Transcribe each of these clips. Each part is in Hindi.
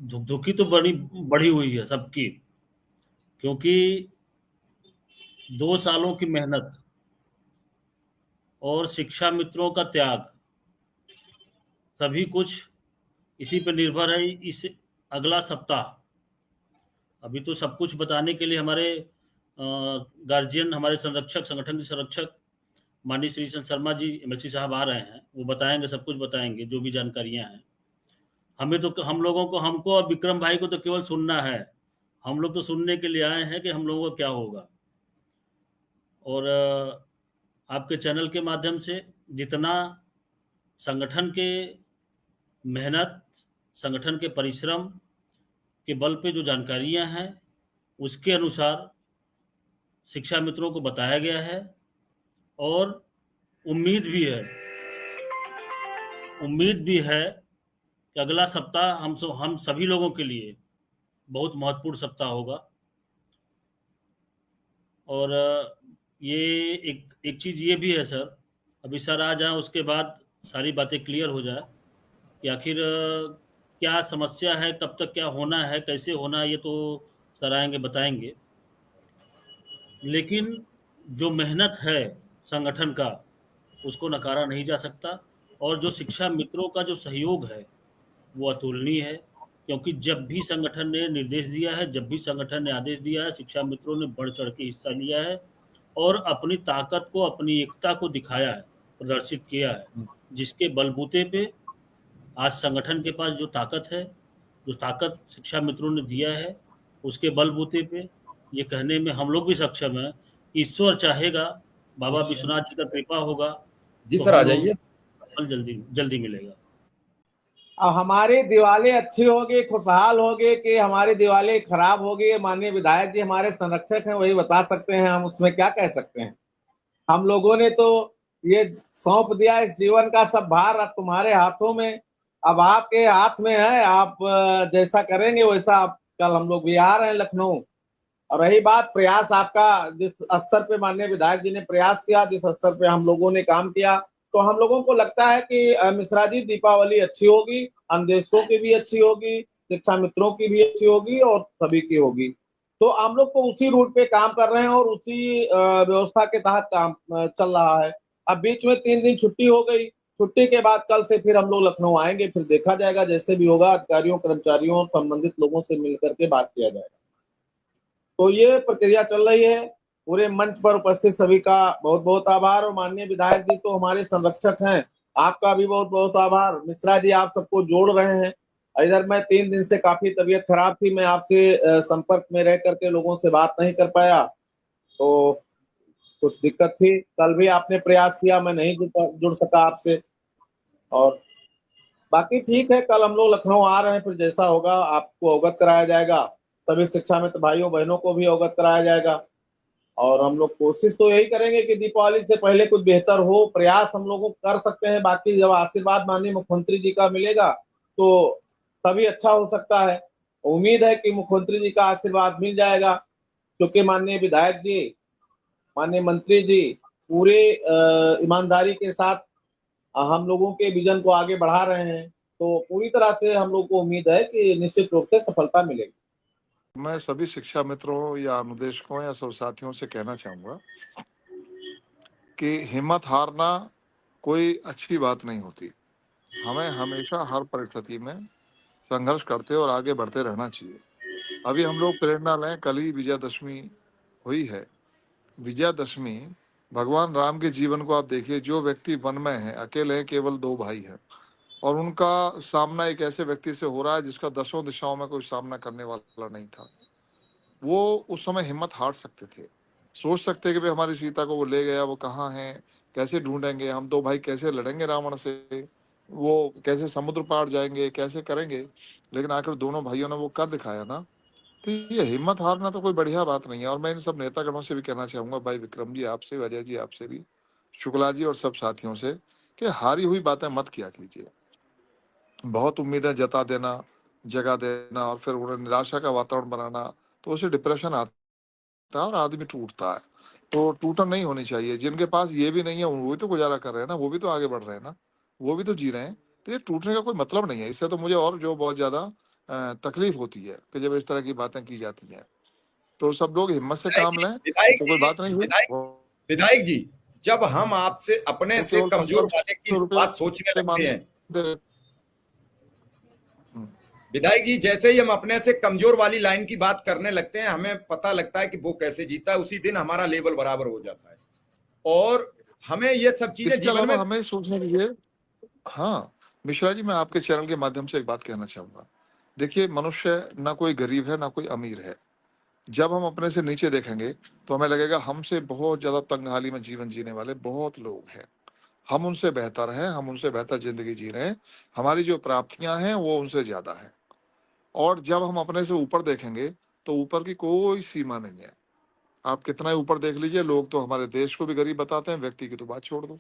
धुकधुकी तो बड़ी बढ़ी हुई है सबकी, क्योंकि 2 सालों की मेहनत और शिक्षा मित्रों का त्याग, सभी कुछ इसी पे निर्भर है। इस अगला सप्ताह, अभी तो सब कुछ बताने के लिए हमारे गार्जियन, हमारे संरक्षक, संगठन के संरक्षक माननीय श्री चंद्र शर्मा जी एमएलसी साहब आ रहे हैं। वो बताएंगे, सब कुछ बताएंगे जो भी जानकारियां हैं। हमें तो, हम लोगों को, हमको और विक्रम भाई को तो केवल सुनना है। हम लोग तो सुनने के लिए आए हैं कि हम लोगों का क्या होगा। और आपके चैनल के माध्यम से जितना संगठन के मेहनत, संगठन के परिश्रम के बल पे जो जानकारियां हैं, उसके अनुसार शिक्षा मित्रों को बताया गया है। और उम्मीद भी है, उम्मीद भी है कि अगला सप्ताह हम सभी लोगों के लिए बहुत महत्वपूर्ण सप्ताह होगा। और ये एक एक चीज़ ये भी है सर, अभी सर आ जाएं उसके बाद सारी बातें क्लियर हो जाए कि आखिर क्या समस्या है, कब तक क्या होना है, कैसे होना है, ये तो सर आएंगे बताएंगे। लेकिन जो मेहनत है संगठन का, उसको नकारा नहीं जा सकता। और जो शिक्षा मित्रों का जो सहयोग है, वो अतुलनीय है। क्योंकि जब भी संगठन ने निर्देश दिया है, जब भी संगठन ने आदेश दिया है, शिक्षा मित्रों ने बढ़ चढ़ के हिस्सा लिया है और अपनी ताकत को, अपनी एकता को दिखाया है, प्रदर्शित किया है। जिसके बलबूते पे आज संगठन के पास जो ताकत है, जो ताकत शिक्षा मित्रों ने दिया है, उसके बलबूते पे ये कहने में हम लोग भी सक्षम हैं कि ईश्वर चाहेगा, बाबा विश्वनाथ जी का कृपा होगा, जी तो सर, आ हम लोगों जाइए। को फल जल्दी जल्दी मिलेगा। अब हमारी दिवाली अच्छी होगी, खुशहाल होगी कि हमारी दिवाली खराब होगी, माननीय विधायक जी हमारे संरक्षक हैं, वही बता सकते हैं। हम उसमें क्या कह सकते हैं। हम लोगों ने तो ये सौंप दिया इस जीवन का सब भार, अब तुम्हारे हाथों में, अब आपके हाथ में है। आप जैसा करेंगे वैसा। आप कल हम लोग भी आ रहे हैं लखनऊ। और रही बात प्रयास आपका, जिस स्तर पे माननीय विधायक जी ने प्रयास किया, जिस स्तर पे हम लोगों ने काम किया, तो हम लोगों को लगता है कि मिश्रा जी दीपावली अच्छी होगी, अन्वेषकों की भी अच्छी होगी, शिक्षा मित्रों की भी अच्छी होगी और सभी की होगी। तो हम लोग तो उसी रूट पे काम कर रहे हैं और उसी व्यवस्था के तहत काम चल रहा है। अब बीच में 3 दिन छुट्टी हो गई। छुट्टी के बाद कल से फिर हम लोग लखनऊ आएंगे, फिर देखा जाएगा जैसे भी होगा। अधिकारियों, कर्मचारियों, संबंधित लोगों से मिलकर के बात किया जाएगा। तो ये प्रक्रिया चल रही है। पूरे मंच पर उपस्थित सभी का बहुत बहुत आभार। और माननीय विधायक जी तो हमारे संरक्षक हैं, आपका भी बहुत बहुत आभार। मिश्रा जी आप सबको जोड़ रहे हैं। इधर मैं 3 दिन से काफी तबीयत खराब थी, मैं आपसे संपर्क में रह करके लोगों से बात नहीं कर पाया, तो कुछ दिक्कत थी। कल भी आपने प्रयास किया, मैं नहीं जुड़ सका आपसे। और बाकी ठीक है, कल हम लोग लखनऊ आ रहे हैं, फिर जैसा होगा आपको अवगत कराया जाएगा। सभी शिक्षा मित्र भाइयों बहनों को भी अवगत कराया जाएगा। और हम लोग कोशिश तो यही करेंगे कि दीपावली से पहले कुछ बेहतर हो। प्रयास हम लोग कर सकते हैं, बाकी जब आशीर्वाद माननीय मुख्यमंत्री जी का मिलेगा तो तभी अच्छा हो सकता है। उम्मीद है कि मुख्यमंत्री जी का आशीर्वाद मिल जाएगा, क्योंकि माननीय विधायक जी, माननीय मंत्री जी पूरे ईमानदारी के साथ हम लोगों के विजन को आगे बढ़ा रहे हैं। तो पूरी तरह से हम लोग को उम्मीद है कि निश्चित रूप से सफलता मिलेगी। मैं सभी शिक्षा मित्रों या अनुदेशकों या सब साथियों से कहना चाहूंगा कि हिम्मत हारना कोई अच्छी बात नहीं होती। हमें हमेशा हर परिस्थिति में संघर्ष करते और आगे बढ़ते रहना चाहिए। अभी हम लोग प्रेरणा लें, कल ही विजयादशमी हुई है। विजयादशमी, भगवान राम के जीवन को आप देखिए। जो व्यक्ति वन में है, अकेले हैं, केवल 2 भाई हैं, और उनका सामना एक ऐसे व्यक्ति से हो रहा है जिसका 10 दिशाओं में कोई सामना करने वाला नहीं था। वो उस समय हिम्मत हार सकते थे, सोच सकते कि भाई हमारी सीता को वो ले गया, वो कहाँ है, कैसे ढूंढेंगे, हम 2 भाई कैसे लड़ेंगे रावण से, वो कैसे समुद्र पार जाएंगे, कैसे करेंगे। लेकिन आखिर दोनों भाइयों ने वो कर दिखाया ना। तो ये हिम्मत हारना तो कोई बढ़िया बात नहीं है। और मैं इन सब नेतागणों से भी कहना चाहूंगा, भाई विक्रम जी आपसे, अजय जी आपसे भी, शुक्ला जी और सब साथियों से, कि हारी हुई बातें मत किया कीजिए। बहुत उम्मीदें जता देना, जगा देना और फिर उन्हें निराशा का वातावरण बनाना, तो उसे डिप्रेशन आता है और आदमी टूटता है। तो टूटन नहीं होनी चाहिए। जिनके पास ये भी नहीं है वो भी तो गुजारा कर रहे हैं ना, वो भी तो आगे बढ़ रहे हैं ना, वो भी तो जी रहे हैं। तो ये टूटने का कोई मतलब नहीं है। इससे तो मुझे और जो बहुत ज्यादा तकलीफ होती है कि जब इस तरह की बातें की जाती हैं। तो सब लोग हिम्मत से विधायक काम जी, लें, विधायक तो कोई जी, बात नहीं हुई। विधायक जी, जब हम आपसे अपने वो से केवल कमजोर वाले की 5500 बात सोचने रुपये लगते हैं, मानते। विधायक जी, जैसे ही हम अपने से कमजोर वाली लाइन की बात करने लगते हैं, हमें पता लगता है कि वो कैसे जीता है, उसी दिन हमारा लेवल बराबर हो जाता है। और हमें ये सब चीजें इसके जीवन में, अलावा हमें सोचने दीजिए। हाँ, मिश्रा जी, मैं आपके चैनल के माध्यम से एक बात कहना चाहूंगा। देखिए, मनुष्य ना कोई गरीब है ना कोई अमीर है। जब हम अपने से नीचे देखेंगे तो हमें लगेगा हमसे बहुत ज्यादा तंगहाली में जीवन जीने वाले बहुत लोग हैं। हम उनसे बेहतर हैं, हम उनसे बेहतर जिंदगी जी रहे हैं। हमारी जो प्राप्तियां हैं वो उनसे ज्यादा हैं। और जब हम अपने से ऊपर देखेंगे तो ऊपर की कोई सीमा नहीं है। आप कितना ही ऊपर देख लीजिए, लोग तो हमारे देश को भी गरीब बताते हैं, व्यक्ति की तो बात छोड़ दो,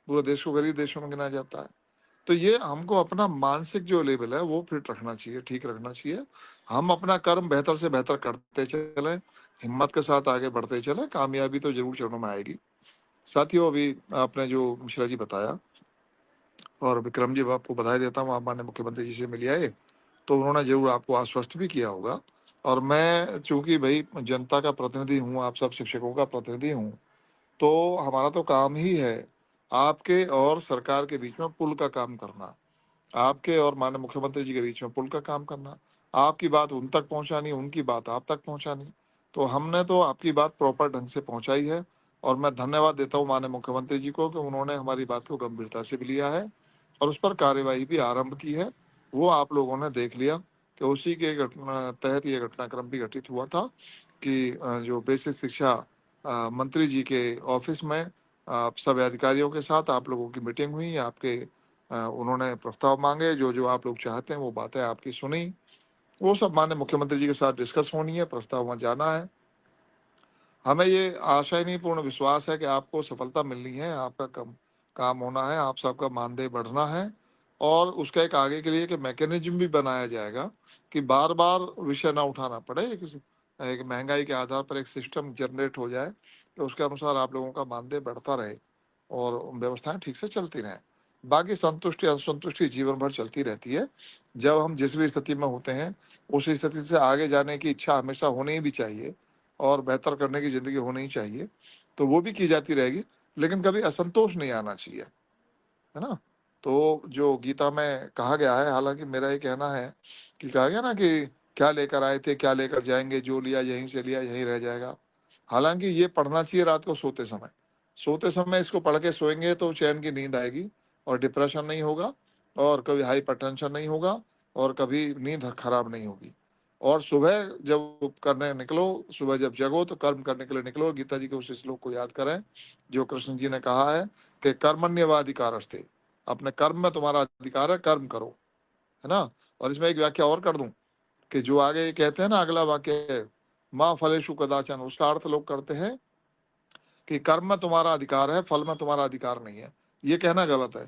पूरे देश को गरीब देशों में गिना जाता है। तो ये हमको अपना मानसिक जो लेवल है वो फिट रखना चाहिए, ठीक रखना चाहिए। हम अपना कर्म बेहतर से बेहतर करते चलें, हिम्मत के साथ आगे बढ़ते चलें, कामयाबी तो जरूर चरणों में आएगी। साथियों, अभी आपने जो मिश्रा जी बताया, और विक्रम जी, आपको बधाई देता हूँ, आप माननीय मुख्यमंत्री जी से मिले आए तो उन्होंने जरूर आपको आश्वस्त भी किया होगा। और मैं चूंकि भाई जनता का प्रतिनिधि हूँ, आप सब शिक्षकों का प्रतिनिधि हूँ, तो हमारा तो काम ही है आपके और सरकार के बीच में पुल का काम करना, आपके और माननीय मुख्यमंत्री जी के बीच में पुल का काम करना, आपकी बात उन तक पहुंचानी, उनकी बात आप तक पहुंचानी। तो हमने तो आपकी बात प्रॉपर ढंग से पहुंचाई है। और मैं धन्यवाद देता हूं माननीय मुख्यमंत्री जी को कि उन्होंने हमारी बात को गंभीरता से भी लिया है और उस पर कार्यवाही भी आरंभ की है। वो आप लोगों ने देख लिया कि उसी के घटना तहत ये घटनाक्रम भी घटित हुआ था कि जो बेसिक शिक्षा मंत्री जी के ऑफिस में सब अधिकारियों के साथ आप लोगों की मीटिंग हुई, आपके उन्होंने प्रस्ताव मांगे, जो जो आप लोग चाहते हैं वो बातें आपकी सुनी, वो सब माननीय मुख्यमंत्री जी के साथ डिस्कस होनी है, प्रस्ताव वहाँ जाना है। हमें ये आशा ही नहीं, पूर्ण विश्वास है कि आपको सफलता मिलनी है, आपका काम होना है, आप सबका मानदेय बढ़ना है। और उसका एक आगे के लिए एक मैकेनिज्म भी बनाया जाएगा कि बार बार विषय ना उठाना पड़े, एक महंगाई के आधार पर एक सिस्टम जनरेट हो जाए कि उसके अनुसार आप लोगों का मानदेय बढ़ता रहे और व्यवस्थाएं ठीक से चलती रहें। बाकी संतुष्टि असंतुष्टि जीवन भर चलती रहती है। जब हम जिस भी स्थिति में होते हैं उस स्थिति से आगे जाने की इच्छा हमेशा होनी भी चाहिए और बेहतर करने की जिंदगी होनी ही चाहिए, तो वो भी की जाती रहेगी। लेकिन कभी असंतोष नहीं आना चाहिए, है ना। तो जो गीता में कहा गया है, हालांकि मेरा ये कहना है कि कहा गया ना कि क्या लेकर आए थे क्या लेकर जाएंगे, जो लिया यहीं से लिया यहीं रह जाएगा। हालांकि ये पढ़ना चाहिए रात को सोते समय। सोते समय इसको पढ़ के सोएंगे तो चैन की नींद आएगी और डिप्रेशन नहीं होगा और कभी हाइपरटेंशन नहीं होगा और कभी नींद खराब नहीं होगी। और सुबह जब करने निकलो, सुबह जब जगो तो कर्म करने के लिए निकलो। गीता जी के उस श्लोक को याद करें जो कृष्ण जी ने कहा है कि कर्मण्यवाधिकारस्ते, अपने कर्म में तुम्हारा अधिकार है, कर्म करो, है ना। और इसमें एक व्याख्या और कर दूं कि जो आगे ये कहते हैं ना, अगला वाक्य माँ फलेषु कदाचन, उसका अर्थ लोग करते हैं कि कर्म में तुम्हारा अधिकार है, फल में तुम्हारा अधिकार नहीं है। ये कहना गलत है।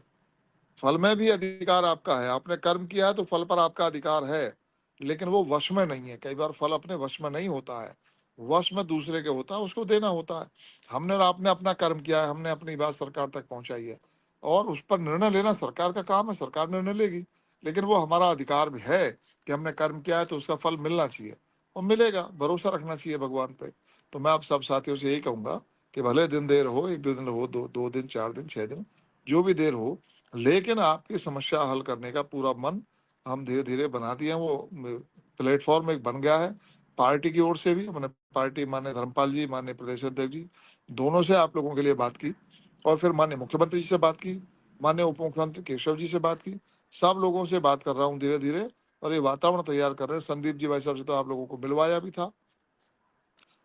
फल में भी अधिकार आपका है, आपने कर्म किया है तो फल पर आपका अधिकार है, लेकिन वो वश में नहीं है। कई बार फल अपने वश में नहीं होता है, वश में दूसरे के होता है, उसको देना होता है। हमने और आपने अपना कर्म किया है, हमने अपनी बात सरकार तक पहुंचाई है और उस पर निर्णय लेना सरकार का काम है, सरकार निर्णय लेगी। लेकिन वो हमारा अधिकार भी है कि हमने कर्म किया है तो उसका फल मिलना चाहिए और मिलेगा, भरोसा रखना चाहिए भगवान पे। तो मैं आप सब साथियों से यही कहूंगा कि भले दिन देर हो, एक दो दिन हो, दो दिन, 4 दिन, 6 दिन, जो भी देर हो, लेकिन आपकी समस्या हल करने का पूरा मन हम धीरे धीरे बना दिए हैं। वो प्लेटफॉर्म एक बन गया है। पार्टी की ओर से भी हमने, पार्टी माननीय धर्मपाल जी, माननीय प्रदेश अध्यक्ष जी, दोनों से आप लोगों के लिए बात की और फिर माननीय मुख्यमंत्री जी से बात की, माननीय उप मुख्यमंत्री केशव जी से बात की। सब लोगों से बात कर रहा हूँ धीरे धीरे और ये वातावरण तैयार कर रहे हैं। संदीप जी भाई साहब से तो आप लोगों को मिलवाया भी था।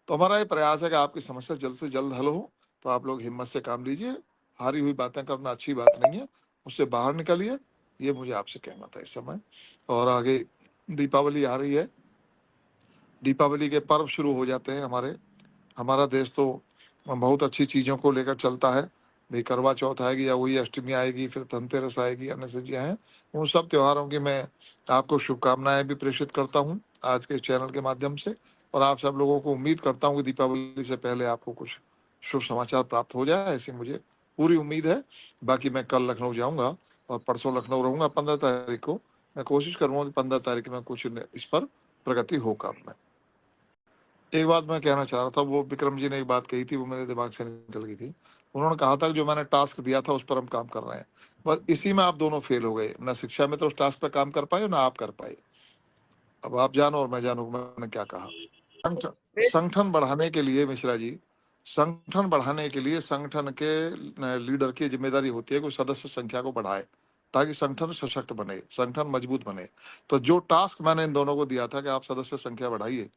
तो हमारा ये प्रयास है कि आपकी समस्या जल्द से जल्द हल हो। तो आप लोग हिम्मत से काम लीजिए, हारी हुई बातें करना अच्छी बात नहीं है, उससे बाहर निकलिए। ये मुझे आपसे कहना था इस समय। और आगे दीपावली आ रही है, दीपावली के पर्व शुरू हो जाते हैं हमारे। हमारा देश तो बहुत अच्छी चीज़ों को लेकर चलता है। भाई करवा चौथ आएगी या वही अष्टमी आएगी, फिर धनतेरस आएगी, अन्य चीज़ें हैं। उन सब त्योहारों की मैं आपको शुभकामनाएं भी प्रेषित करता हूं आज के चैनल के माध्यम से। और आप सब लोगों को उम्मीद करता हूं कि दीपावली से पहले आपको कुछ शुभ समाचार प्राप्त हो जाए, ऐसी मुझे पूरी उम्मीद है। बाकी मैं कल लखनऊ जाऊंगा और परसों लखनऊ रहूंगा, 15 तारीख को मैं कोशिश करूंगा कि 15 तारीख में कुछ इस पर प्रगति हो काम में। एक बात मैं कहना चाह रहा था, वो विक्रम जी ने एक बात कही थी, वो मेरे दिमाग से निकल गई थी। उन्होंने कहा था कि जो मैंने टास्क दिया था उस पर हम काम कर रहे हैं, बस इसी में आप दोनों फेल हो गए। ना शिक्षा में तो उस टास्क पर काम कर पाए, ना आप कर पाए। अब आप जानो और मैं जानू मैंने क्या कहा। संगठन बढ़ाने के लिए मिश्रा जी, संगठन बढ़ाने के लिए संगठन के लीडर की जिम्मेदारी होती है कि सदस्य संख्या को बढ़ाए ताकि संगठन सशक्त बने, संगठन मजबूत बने। तो जो टास्क मैंने इन दोनों को दिया था कि आप सदस्य संख्या बढ़ाइए,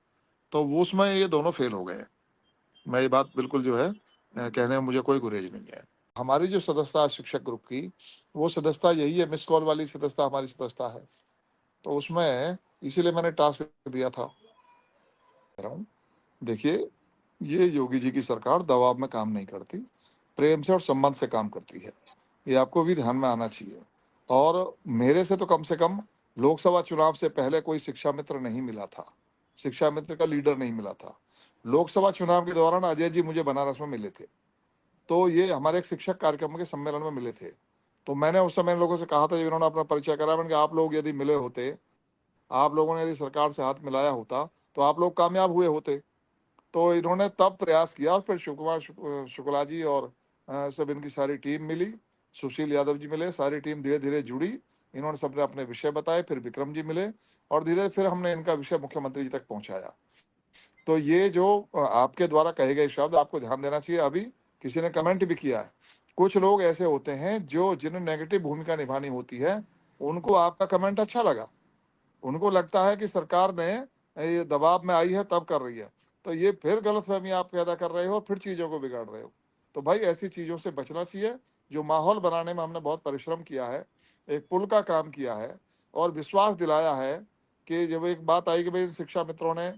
तो उसमें ये दोनों फेल हो गए। मैं ये बात बिल्कुल जो है कहने में मुझे कोई गुरेज नहीं है। हमारी जो सदस्यता शिक्षक ग्रुप की, वो सदस्यता यही है, मिस कॉल वाली सदस्यता हमारी सदस्यता है। तो उसमें इसीलिए मैंने टास्क दिया था। देखिए, ये योगी जी की सरकार दबाव में काम नहीं करती, प्रेम से और सम्मान से काम करती है। ये आपको भी ध्यान में आना चाहिए। और मेरे से तो कम से कम लोकसभा चुनाव से पहले कोई शिक्षा मित्र नहीं मिला था, शिक्षा मित्र का लीडर नहीं मिला था। लोकसभा चुनाव के दौरान अजय जी मुझे बनारस में मिले थे, तो ये हमारे एक शिक्षक कार्यक्रम के सम्मेलन में मिले थे। तो मैंने उस समय लोगों से कहा था, जब इन्होंने अपना परिचय करा, मैंने कहा आप लोग यदि मिले होते, आप लोगों ने यदि सरकार से हाथ मिलाया होता, तो आप लोग कामयाब हुए होते। तो इन्होंने तब प्रयास किया, और फिर शुक्ला जी और सब इनकी सारी टीम मिली, सुशील यादव जी मिले, सारी टीम धीरे धीरे जुड़ी, इन्होंने सबने अपने विषय बताए, फिर विक्रम जी मिले, और धीरे फिर हमने इनका विषय मुख्यमंत्री जी तक पहुंचाया। तो ये जो आपके द्वारा कहे गए शब्द, आपको ध्यान देना चाहिए। अभी किसी ने कमेंट भी किया है, कुछ लोग ऐसे होते हैं जो जिन्हें नेगेटिव भूमिका निभानी होती है, उनको आपका कमेंट अच्छा लगा, उनको लगता है कि सरकार ने ये दबाव में आई है तब कर रही है, तो ये फिर गलतफहमी आप पैदा कर रहे हो और फिर चीजों को बिगाड़ रहे हो। तो भाई ऐसी चीजों से बचना चाहिए। जो माहौल बनाने में हमने बहुत परिश्रम किया है, एक पुल का काम किया है और विश्वास दिलाया है कि जब एक बात आई कि भाई शिक्षा मित्रों ने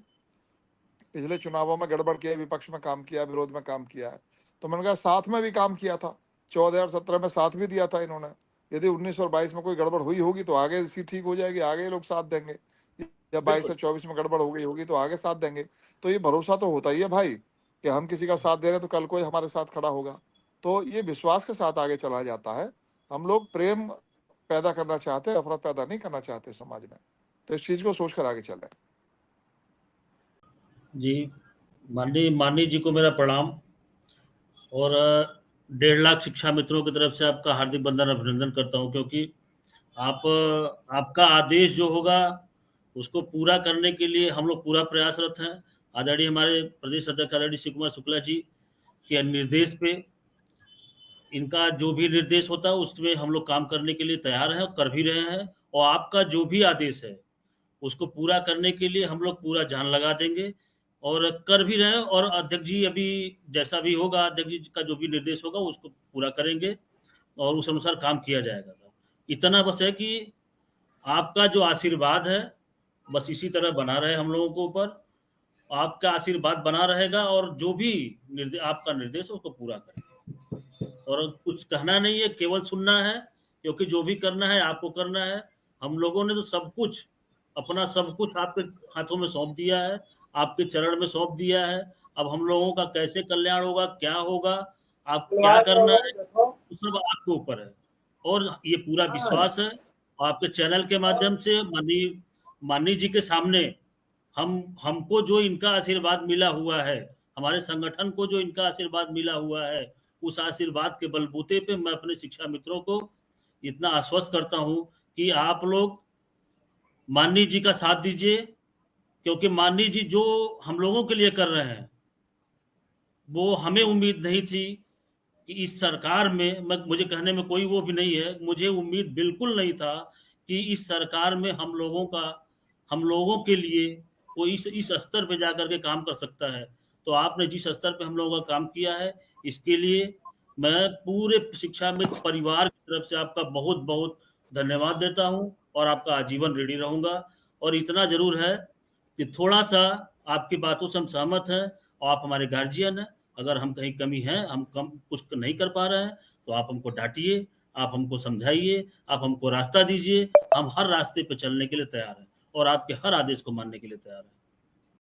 पिछले चुनावों में गड़बड़ किया, विपक्ष में काम किया, विरोध में काम किया है, तो मैंने कहा साथ में भी काम किया था, 14 और 17 में साथ भी दिया था इन्होंने। यदि 19 और 22 में कोई गड़बड़ हुई होगी तो आगे इसकी ठीक हो जाएगी, आगे लोग साथ देंगे। या 22 से 24 में गड़बड़ हो गई होगी तो आगे साथ देंगे। तो ये भरोसा तो होता ही है भाई कि हम किसी का साथ दे रहे हैं तो कल कोई हमारे साथ खड़ा होगा। तो ये विश्वास के साथ आगे चला जाता है। हम लोग प्रेम पैदा करना चाहते हैं, नफरत पैदा नहीं करना चाहते समाज में। तो इस चीज को सोचकर आगे चलें। जी, माननीय जी को मेरा प्रणाम, और 1.5 लाख शिक्षा मित्रों की तरफ से आपका हार्दिक बंधन अभिनंदन करता हूं, क्योंकि आपका आदेश जो होगा उसको पूरा करने के लिए हम लोग पूरा प्रयासरत हैं। आदरणीय हमारे प्रदेश अध्यक्ष आदरणीय शिव कुमार शुक्ला जी के निर्देश पे, इनका जो भी निर्देश होता है उसमें हम लोग काम करने के लिए तैयार हैं और कर भी रहे हैं, और आपका जो भी आदेश है उसको पूरा करने के लिए हम लोग पूरा जान लगा देंगे और कर भी रहे हैं। और अध्यक्ष जी अभी जैसा भी होगा, अध्यक्ष जी का जो भी निर्देश होगा उसको पूरा करेंगे और उस अनुसार काम किया जाएगा। इतना बस है कि आपका जो आशीर्वाद है बस इसी तरह बना रहे हम लोगों के ऊपर, आपका आशीर्वाद बना रहेगा, और जो भी आपका निर्देश है उसको पूरा करें। और कुछ कहना नहीं है, केवल सुनना है, क्योंकि जो भी करना है आपको करना है। हम लोगों ने तो सब कुछ, अपना सब कुछ आपके हाथों में सौंप दिया है, आपके चरण में सौंप दिया है। अब हम लोगों का कैसे कल्याण होगा, क्या होगा, आप क्या करना है, तो सब आपके ऊपर है। और ये पूरा विश्वास है आपके चैनल के माध्यम से माननीय जी के सामने, हमको जो इनका आशीर्वाद मिला हुआ है, हमारे संगठन को जो इनका आशीर्वाद मिला हुआ है, उस आशीर्वाद के बलबूते पे मैं अपने शिक्षा मित्रों को इतना आश्वस्त करता हूं कि आप लोग माननीय जी का साथ दीजिए, क्योंकि माननीय जी जो हम लोगों के लिए कर रहे हैं वो हमें उम्मीद नहीं थी कि इस सरकार में, मुझे कहने में कोई वो भी नहीं है, मुझे उम्मीद बिल्कुल नहीं था कि इस सरकार में हम लोगों के लिए कोई इस स्तर पे जाकर के काम कर सकता है। तो आपने जिस स्तर पे हम लोगों का काम किया है, इसके लिए मैं पूरे शिक्षा मित्र परिवार की तरफ से आपका बहुत बहुत धन्यवाद देता हूं, और आपका आजीवन ऋणी रहूंगा। और इतना जरूर है कि थोड़ा सा आपकी बातों से हम सहमत हैं, और आप हमारे गार्जियन हैं। अगर हम कहीं कमी है, हम कम कुछ नहीं कर पा रहे हैं, तो आप हमको डांटिए, आप हमको समझाइए, आप हमको रास्ता दीजिए। हम हर रास्ते पे चलने के लिए तैयार हैं और आपके हर आदेश को मानने के लिए तैयार हैं।